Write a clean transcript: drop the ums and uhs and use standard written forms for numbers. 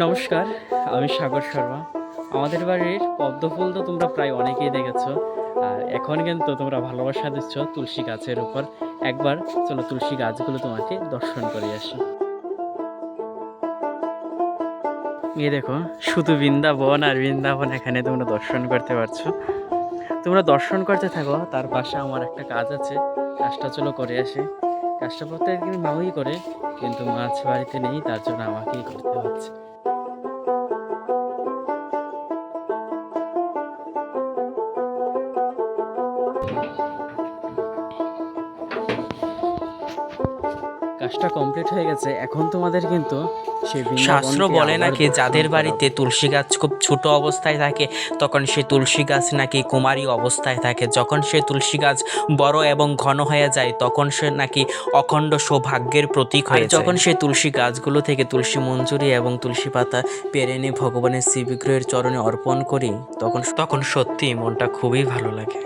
নমস্কার, আমি সাগর শর্মা। আমাদের বাড়ির পদ্ম ফুল তো তোমরা প্রায় অনেকেই দেখেছো। আর এখন কিন্তু তোমরা ভালোবাসা দিচ্ছ তুলসী গাছের উপর। একবার চলো তুলসী গাছগুলো তোমাকে দর্শন করে আসি। এই দেখো, শুধু বৃন্দাবন আর বৃন্দাবন এখানে তোমরা দর্শন করতে পারছো। তোমরা দর্শন করতে থাকো, তার পাশে আমার একটা কাজ আছে, কাজটা চলো করে আসি। কাজটা প্রত্যেকদিন মাই করে, কিন্তু মাছ বাড়িতে নেই, তার জন্য আমাকেই করতে হচ্ছে। কাজটা কমপ্লিট হয়ে গেছে, এখন তোমাদের কিন্তু সেই শাস্ত্র বৃন্দাবনকে বলে আবার নাকি দর্শন যাদের বাড়িতে করাবো। তুলসী গাছ খুব ছোট অবস্থায় থাকে তখন সে তুলসী গাছ নাকি কুমারী অবস্থায় থাকে, যখন সে তুলসী গাছ বড় এবং ঘন হয়ে যায় তখন সে নাকি অখণ্ড সৌভাগ্যের প্রতীক হয়ে যায়। যখন সে তুলসী গাছগুলো থেকে তুলসী মঞ্জুরি এবং তুলসী পাতা পেরে এনে ভগবানের শ্রীবিগ্রহের চরণে অর্পণ করি তখন সত্যি মনটা খুবই ভালো লাগে।